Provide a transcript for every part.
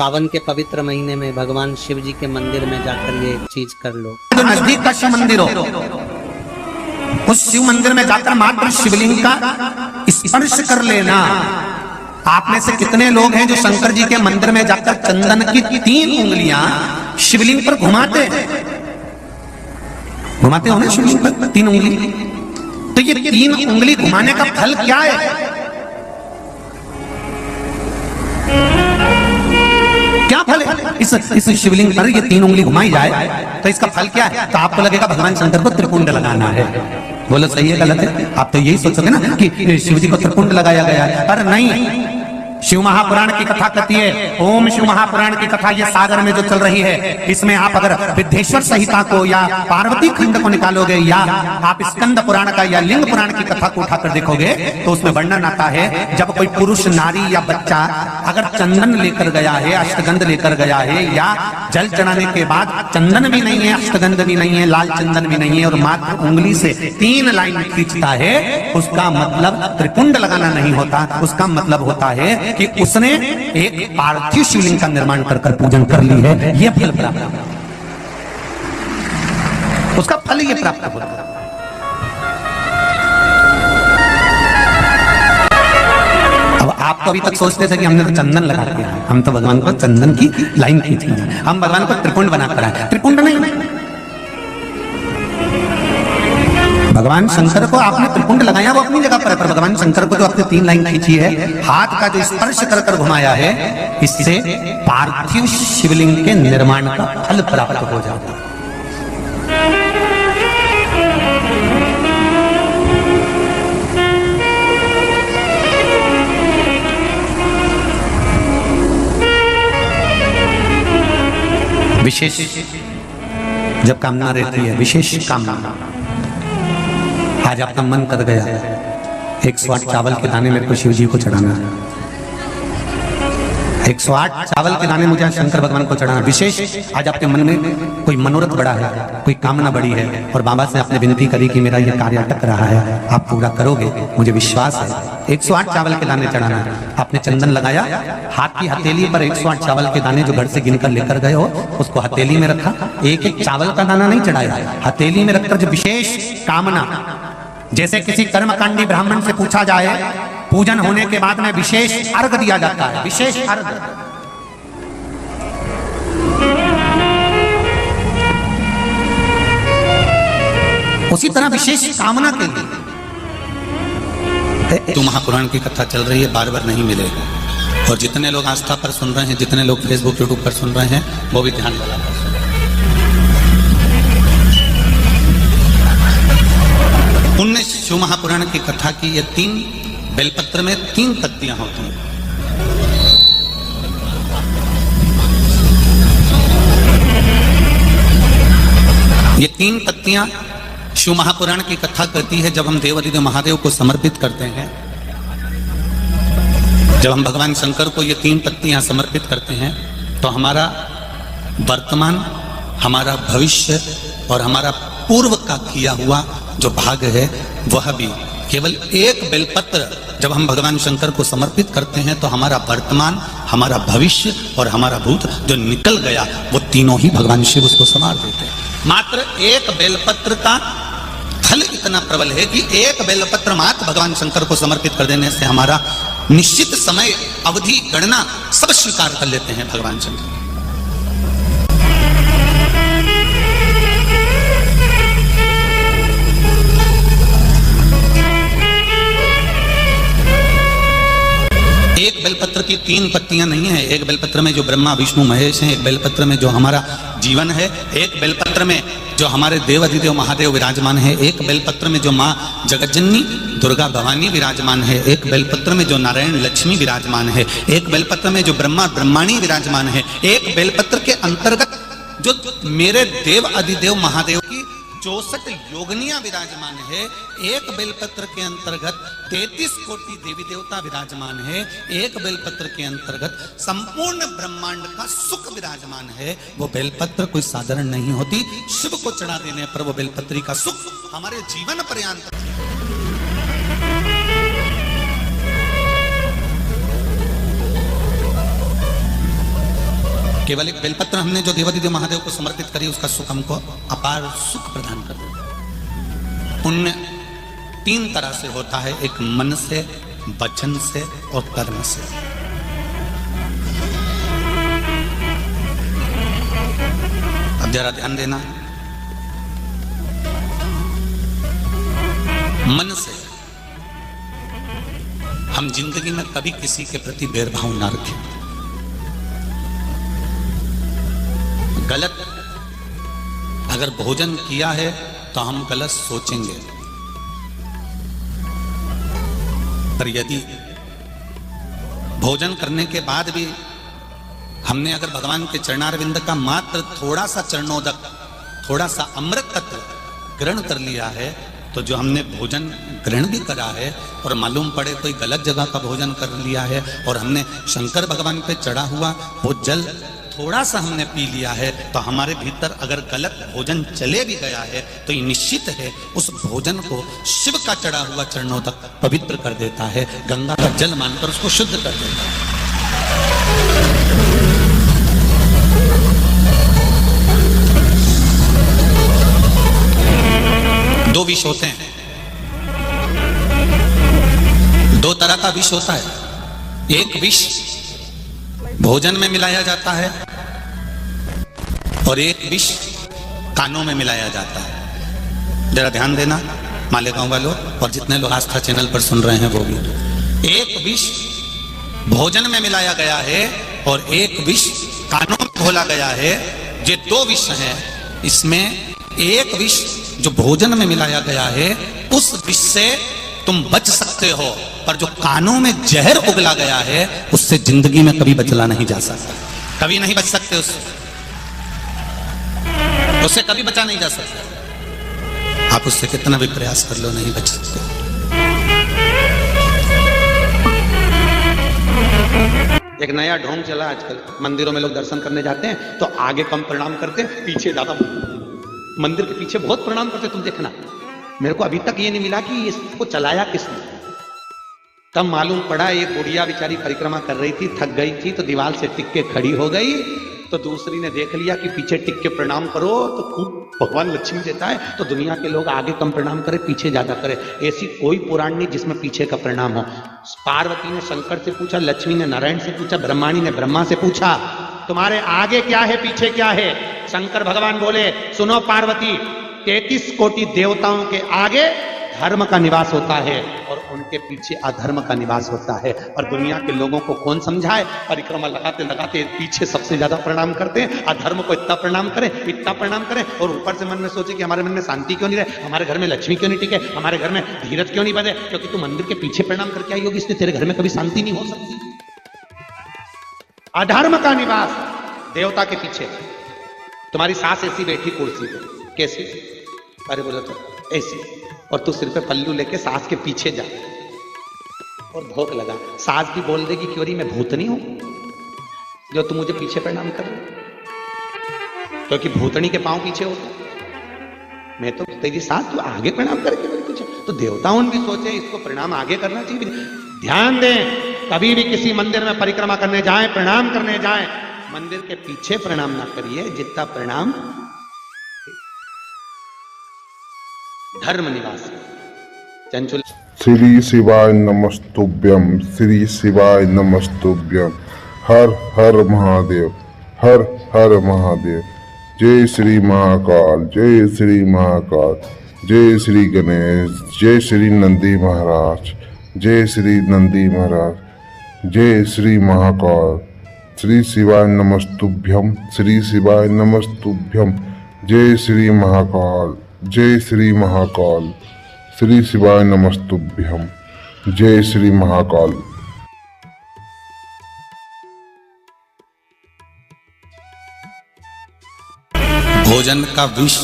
सावन के पवित्र महीने में भगवान शिव जी के मंदिर में जाकर ये चीज कर लो। जो नजदीक का शिव मंदिर हो, उस शिव मंदिर में जाकर मात्र शिवलिंग का स्पर्श कर लेना। आप में से कितने लोग हैं जो शंकर जी के मंदिर में जाकर चंदन की 3 उंगलियां शिवलिंग पर घुमाते हो ना? शिवलिंग पर 3 उंगली। तो ये 3 उंगली घुमाने का फल क्या है? क्या फल है? इस शिवलिंग पर ये 3 उंगली घुमाई जाए तो इसका फल क्या है? तो आपको लगेगा भगवान शंकर को त्रिपुंड लगाना है। बोलो सही है गलत है? आप तो यही सोचोगे ना कि शिव जी को त्रिपुंड लगाया गया है। पर नहीं, शिव महापुराण की कथा कहती है, ओम शिव महापुराण की कथा ये सागर में जो चल रही है, इसमें आप अगर विद्येश्वर संहिता को या पार्वती खंड को निकालोगे या आप स्कंद पुराण का या लिंग पुराण की कथा को उठाकर देखोगे तो उसमें वर्णन आता है, जब कोई पुरुष, नारी या बच्चा अगर चंदन लेकर गया है, अष्टगंध लेकर गया है या जल चढ़ाने के बाद चंदन भी नहीं है, अष्टगंध भी नहीं है, लाल चंदन भी नहीं है और मात्र उंगली से 3 लाइन खींचता है, उसका मतलब त्रिपुंड लगाना नहीं होता। उसका मतलब होता है कि उसने एक पार्थिव शिवलिंग का निर्माण कर पूजन कर ली है। यह फल प्राप्त होता, उसका फल ये प्राप्त होता है। अब आप तो अभी तक सोचते थे कि हमने तो चंदन लगा दिया, हम तो भगवान को चंदन की लाइन खींच ली, हम भगवान को त्रिपुंड बनाकर आए। त्रिपुंड नहीं, भगवान शंकर को आपने त्रिपुंड लगाया वो अपनी जगह पर है, पर भगवान शंकर को जो आपने 3 लाइन खींची है, हाथ का जो स्पर्श कर कर घुमाया है, इससे पार्थिव शिवलिंग के निर्माण का फल प्राप्त हो जाता है। विशेष जब कामना रहती है, विशेष कामना, आज आपका मन कर गया 108 चावल के दाने मेरे को शिव जी को चढ़ाना है, 108 चावल के दाने मुझे शंकर भगवान को चढ़ाना। विशेष आज आपके मन में कोई मनोरथ बड़ा है, कोई कामना बड़ी है और बाबा से आपने विनती करी कि मेरा यह कार्य अटक रहा है, आप पूरा करोगे, मुझे विश्वास है। 108 चावल के दाने चढ़ाना है। आपने चंदन लगाया, हाथ की हथेली पर 108 चावल के दाने जो घर से गिनकर लेकर गए हो उसको हथेली में रखा। एक चावल का दाना नहीं चढ़ाया, हथेली में रखकर जो विशेष कामना, जैसे किसी कर्मकांडी ब्राह्मण से पूछा जाए, पूजन होने के बाद में विशेष अर्घ दिया जाता है, विशेष अर्घ। उसी तरह विशेष कामना के लिए तो महापुराण की कथा चल रही है, बार बार नहीं मिलेगा। और जितने लोग आस्था पर सुन रहे हैं, जितने लोग फेसबुक यूट्यूब पर सुन रहे हैं, वो भी ध्यान लगा कर सुन। 19 शिव महापुराण की कथा की ये 3 बेलपत्र में 3 पत्तियां होती हैं। ये 3 पत्तियां शिव महापुराण की कथा करती है। जब हम देवाधिदेव महादेव को समर्पित करते हैं, जब हम भगवान शंकर को ये 3 पत्तियां समर्पित करते हैं, तो हमारा वर्तमान, हमारा भविष्य और हमारा पूर्व का किया हुआ जो भाग है वह भी, केवल एक बेलपत्र जब हम भगवान शंकर को समर्पित करते हैं तो हमारा वर्तमान, हमारा भविष्य और हमारा भूत जो निकल गया वो तीनों ही भगवान शिव उसको संवार देते हैं। मात्र एक बेलपत्र का फल इतना प्रबल है कि एक बेलपत्र मात्र भगवान शंकर को समर्पित कर देने से हमारा निश्चित समय, अवधि, गणना सब स्वीकार कर लेते हैं भगवान शंकर। एक बेलपत्र की 3 पत्तियां नहीं है। एक बेलपत्र में जो ब्रह्मा विष्णु महेश हैं, एक बेलपत्र में जो हमारा जीवन है, एक बेलपत्र में जो हमारे देवाधिदेव महादेव विराजमान है, एक बेलपत्र में जो माँ जगज्जननी दुर्गा भवानी विराजमान है, एक बेलपत्र में जो नारायण लक्ष्मी विराजमान है, एक बेलपत्र में जो ब्रह्मा ब्रह्माणी विराजमान है, एक बेलपत्र के अंतर्गत जो मेरे देव अधिदेव महादेव की 64 योगनियां विराजमान है, एक बेलपत्र के अंतर्गत 33 कोटि देवी देवता विराजमान है, एक बेलपत्र के अंतर्गत संपूर्ण ब्रह्मांड का सुख विराजमान है। वो बेलपत्र कोई साधारण नहीं होती। शिव को चढ़ा देने पर वो बेलपत्री का सुख हमारे जीवन पर्यंत। केवल एक बेलपत्र हमने जो देवादिदेव महादेव को समर्पित करी, उसका सुख हमको अपार सुख प्रदान कर देता। पुण्य 3 तरह से होता है, एक मन से, वचन से और कर्म से। अब जरा ध्यान देना, मन से हम जिंदगी में कभी किसी के प्रति भेदभाव ना रखें। गलत अगर भोजन किया है तो हम गलत सोचेंगे, पर यदि भोजन करने के बाद भी हमने अगर भगवान के चरणारविंद का मात्र थोड़ा सा चरणोदक, थोड़ा सा अमृत तत्व ग्रहण कर लिया है, तो जो हमने भोजन ग्रहण भी करा है और मालूम पड़े कोई गलत जगह का भोजन कर लिया है और हमने शंकर भगवान पे चढ़ा हुआ वो जल थोड़ा सा हमने पी लिया है, तो हमारे भीतर अगर गलत भोजन चले भी गया है तो ये निश्चित है उस भोजन को शिव का चढ़ा हुआ चरणों तक पवित्र कर देता है, गंगा का जल मानकर उसको शुद्ध कर देता है। दो विष होते हैं, 2 तरह का विष होता है। एक विष भोजन में मिलाया जाता है और एक विष कानों में मिलाया जाता है। जरा ध्यान देना मालेगांव वालों और जितने लोग आस्था चैनल पर सुन रहे हैं वो भी। एक विष भोजन में मिलाया गया है और एक विष कानों में घोला गया है। ये 2 विष हैं। इसमें एक विष जो भोजन में मिलाया गया है उस विष से तुम बच सकते हो, पर जो कानों में जहर उगला गया है उससे जिंदगी में कभी बचला नहीं जा सकता, कभी नहीं बच सकते उससे कभी बचा नहीं जा सकता। आप उससे कितना भी प्रयास कर लो नहीं बच सकते। एक नया ढोंग चला आजकल, मंदिरों में लोग दर्शन करने जाते हैं तो आगे कम प्रणाम करते, पीछे ज्यादा, मंदिर के पीछे बहुत प्रणाम करते। तुम देखना, मेरे को अभी तक ये नहीं मिला कि इसको चलाया किसने। तब मालूम पड़ा एक बुढ़िया बेचारी परिक्रमा कर रही थी, थक गई थी तो दीवार से टिक के खड़ी हो गई, तो दूसरी ने देख लिया कि पीछे टिक के प्रणाम करो तो खूब भगवान लक्ष्मी देता है, तो दुनिया के लोग आगे कम प्रणाम करे पीछे ज्यादा करे। ऐसी कोई पुराण नहीं जिसमें पीछे का प्रणाम हो। पार्वती ने शंकर से पूछा, लक्ष्मी ने नारायण से पूछा, ब्रह्माणी ने ब्रह्मा से पूछा, तुम्हारे आगे क्या है पीछे क्या है? शंकर भगवान बोले, सुनो पार्वती, 33 कोटि देवताओं के आगे धर्म का निवास होता है और उनके पीछे अधर्म का निवास होता है। और दुनिया के लोगों को कौन समझाए? परिक्रमा लगाते लगाते पीछे सबसे ज्यादा प्रणाम करते हैं, अधर्म को इतना प्रणाम करें, इतना प्रणाम करें, और ऊपर से मन में सोचे कि हमारे मन में शांति क्यों नहीं रहे, हमारे घर में लक्ष्मी क्यों नहीं टिके, हमारे घर में धीरज क्यों नहीं बने, क्योंकि तू मंदिर के पीछे प्रणाम करके आई होगी, इसलिए तेरे घर में कभी शांति नहीं हो सकती। अधर्म का निवास देवता के पीछे। तुम्हारी सास ऐसी बैठी कुर्सी पे, कैसी? अरे बोला तो ऐसी, और तू सिर पे पल्लू लेके सास के पीछे जा और भोग लगा। सास भी बोल देगी कि मैं भूतनी हूं जो तू मुझे पीछे प्रणाम कर रही, क्योंकि भूतनी के पांव पीछे होता। मैं तो तेरी सास, तू आगे प्रणाम करके मेरे पीछे। तो देवताओं भी सोचे इसको प्रणाम आगे करना चाहिए। ध्यान दें, कभी भी किसी मंदिर में परिक्रमा करने जाएं, प्रणाम करने जाएं, मंदिर के पीछे प्रणाम ना करिए, जितना प्रणाम धर्म निवास। चंचुल श्री शिवाय नमस्तुभ्यम, श्री शिवाय नमस्तुभ्यम। हर हर महादेव, हर हर महादेव। जय श्री महाकाल, जय श्री महाकाल, जय श्री गणेश, जय श्री नंदी महाराज, जय श्री नंदी महाराज, जय श्री महाकाल। श्री शिवाय नमस्तुभ्यम, श्री शिवाय नमस्तुभ्यम। जय श्री महाकाल, जय श्री महाकाल। श्री शिवाय नमस्तुभ्यम, जय श्री महाकाल। भोजन का विष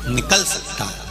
निकल सकता है।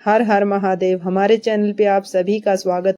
हर हर महादेव। हमारे चैनल पे आप सभी का स्वागत।